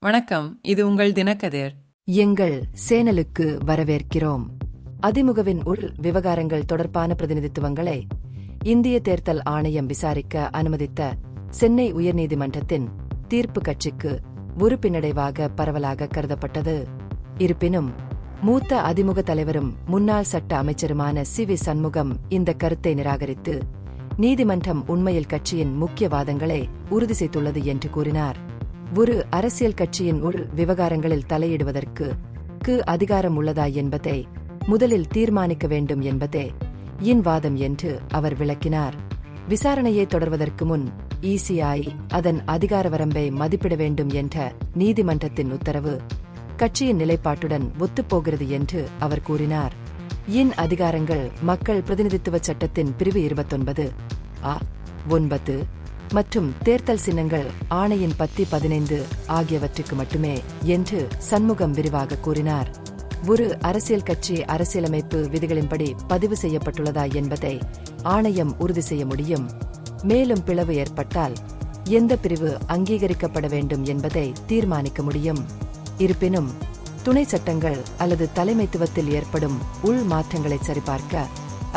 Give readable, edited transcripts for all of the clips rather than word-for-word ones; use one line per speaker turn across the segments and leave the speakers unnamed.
வணக்கம், இது உங்கள் தினக்கதிர்.
எங்கள் சேனலுக்கு வரவேற்கிறோம். அதிமுகவின் உள் விவகாரங்கள் தொடர்பான பிரதிநிதித்துவங்களை இந்திய தேர்தல் ஆணையம் விசாரிக்க அனுமதித்த சென்னை உயர்நீதிமன்றத்தின் தீர்ப்பு கட்சிக்கு ஒரு பின்னடைவாக பரவலாக கருதப்பட்டது. இருப்பினும் மூத்த அதிமுக தலைவரும் முன்னாள் சட்ட அமைச்சருமான சி.வி. சண்முகம் இந்த கருத்தை நிராகரித்து நீதிமன்றம் உண்மையில் கட்சியின் முக்கிய வாதங்களை உறுதி செய்துள்ளது என்று கூறினார். ஒரு அரசியல் கட்சியின் உள் விவகாரங்களில் தலையிடுவதற்கு அதிகாரம் உள்ளதா என்பதை முதலில் தீர்மானிக்க வேண்டும் என்பதே இன் வாதம் என்று அவர் விளக்கினார். விசாரணையை தொடர்வதற்கு முன் இசிஐ அதன் அதிகார வரம்பை மதிப்பிட வேண்டும் என்ற நீதிமன்றத்தின் உத்தரவு கட்சியின் நிலைப்பாட்டுடன் ஒத்துப்போகிறது என்று அவர் கூறினார். இன் அதிகாரங்கள் மக்கள் பிரதிநிதித்துவ சட்டத்தின் பிரிவு 29(a)(9) மற்றும் தேர்தல் சின்னங்கள் ஆணையின் 10(15) ஆகியவற்றுக்கு மட்டுமே என்று சண்முகம் விரிவாக கூறினார். ஒரு அரசியல் கட்சி அரசியலமைப்பு விதிகளின்படி பதிவு செய்யப்பட்டுள்ளதா என்பதை ஆணையம் உறுதி செய்ய முடியும். மேலும் பிளவு ஏற்பட்டால் எந்த பிரிவு அங்கீகரிக்கப்பட வேண்டும் என்பதை தீர்மானிக்க முடியும். இருப்பினும் துணை சட்டங்கள் அல்லது தலைமைத்துவத்தில் ஏற்படும் உள் மாற்றங்களை சரிபார்க்க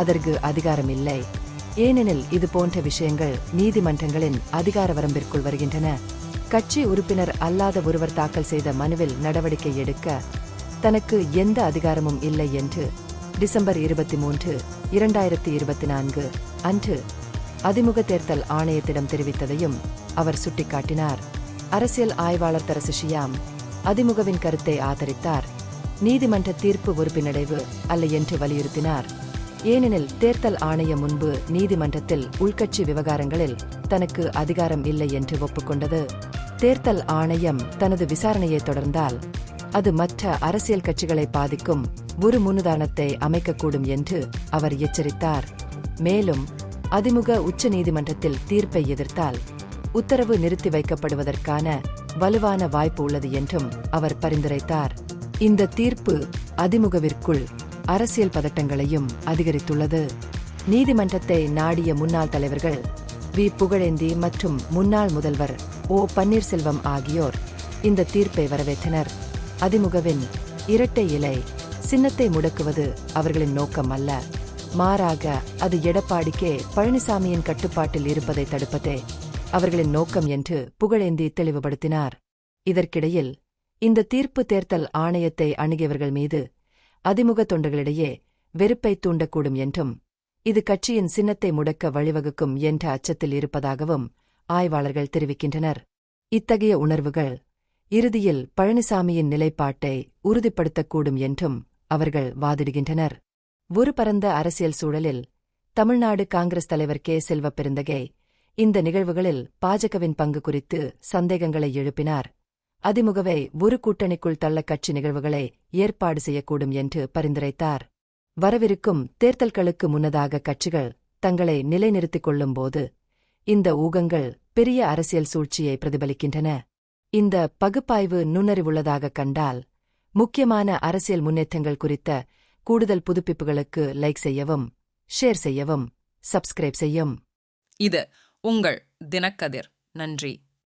அதற்கு அதிகாரம் இல்லை. ஏனெனில் இதுபோன்ற விஷயங்கள் நீதிமன்றங்களின் அதிகார வரம்பிற்குள் வருகின்றன. கட்சி உறுப்பினர் அல்லாத ஒருவர் தாக்கல் செய்த மனுவில் நடவடிக்கை எடுக்க தனக்கு எந்த அதிகாரமும் இல்லை என்று டிசம்பர் 23, 2024 அன்று அதிமுக தேர்தல் ஆணையத்திடம் தெரிவித்ததையும் அவர் சுட்டிக்காட்டினார். அரசியல் ஆய்வாளர் தரசு ஷியாம் அதிமுகவின் கருத்தை ஆதரித்தார். நீதிமன்ற தீர்ப்பு ஒரு பின்னடைவு அல்ல என்று வலியுறுத்தினார். ஏனெனில் தேர்தல் ஆணையம் முன்பு நீதிமன்றத்தில் உள்கட்சி விவகாரங்களில் தனக்கு அதிகாரம் இல்லை என்று ஒப்புக்கொண்டது. தேர்தல் ஆணையம் தனது விசாரணையை தொடர்ந்தால் அது மற்ற அரசியல் கட்சிகளை பாதிக்கும் ஒரு முன்னுதாரணத்தை அமைக்கக்கூடும் என்று அவர் எச்சரித்தார். மேலும் அதிமுக உச்ச நீதிமன்றத்தில் தீர்ப்பை எதிர்த்தால் உத்தரவு நிறுத்தி வைக்கப்படுவதற்கான வலுவான வாய்ப்பு உள்ளது என்றும் அவர் பரிந்துரைத்தார். இந்த தீர்ப்பு அதிமுகவிற்குள் அரசியல் பதட்டங்களையும் அதிகரித்துள்ளது. நீதிமன்றத்தை நாடிய முன்னாள் தலைவர்கள் வி. புகழேந்தி மற்றும் முன்னாள் முதல்வர் ஓ. பன்னீர்செல்வம் ஆகியோர் இந்த தீர்ப்பை வரவேற்றனர். அதிமுகவின் இரட்டை இலை சின்னத்தை முடக்குவது அவர்களின் நோக்கம் அல்ல, மாறாக அது எடப்பாடி கே. பழனிசாமியின் கட்டுப்பாட்டில் இருப்பதை தடுப்பதே அவர்களின் நோக்கம் என்று புகழேந்தி தெளிவுபடுத்தினார். இதற்கிடையில் இந்த தீர்ப்பு தேர்தல் ஆணையத்தை அணுகியவர்கள் மீது அதிமுக தொண்டர்களிடையே வெறுப்பை தூண்டக்கூடும் என்றும் இது கட்சியின் சின்னத்தை முடக்க வழிவகுக்கும் என்ற அச்சத்தில் இருப்பதாகவும் ஆய்வாளர்கள் தெரிவிக்கின்றனர். இத்தகைய உணர்வுகள் இறுதியில் பழனிசாமியின் நிலைப்பாட்டை உறுதிப்படுத்தக்கூடும் என்றும் அவர்கள் வாதிடுகின்றனர். ஒரு பரந்த அரசியல் சூழலில் தமிழ்நாடு காங்கிரஸ் தலைவர் கே. செல்வப்பெருந்தகை இந்த நிகழ்வுகளில் பாஜகவின் பங்கு குறித்து சந்தேகங்களை எழுப்பினார். அதிமுகவை ஒரு கூட்டணிக்குள் தள்ள கட்சி நிகழ்வுகளை ஏற்பாடு செய்யக்கூடும் என்று பரிந்துரைத்தார். வரவிருக்கும் தேர்தல்களுக்கு முன்னதாக கட்சிகள் தங்களை நிலைநிறுத்திக் கொள்ளும்போது இந்த ஊகங்கள் பெரிய அரசியல் சூழ்ச்சியை பிரதிபலிக்கின்றன. இந்த பகுப்பாய்வு நுண்ணறிவுள்ளதாக கண்டால் முக்கியமான அரசியல் முன்னேற்றங்கள் குறித்த கூடுதல் புதுப்பிப்புகளுக்கு லைக் செய்யவும், ஷேர் செய்யவும், சப்ஸ்கிரைப் செய்யும்.
இது உங்கள் தினக்கதிர். நன்றி.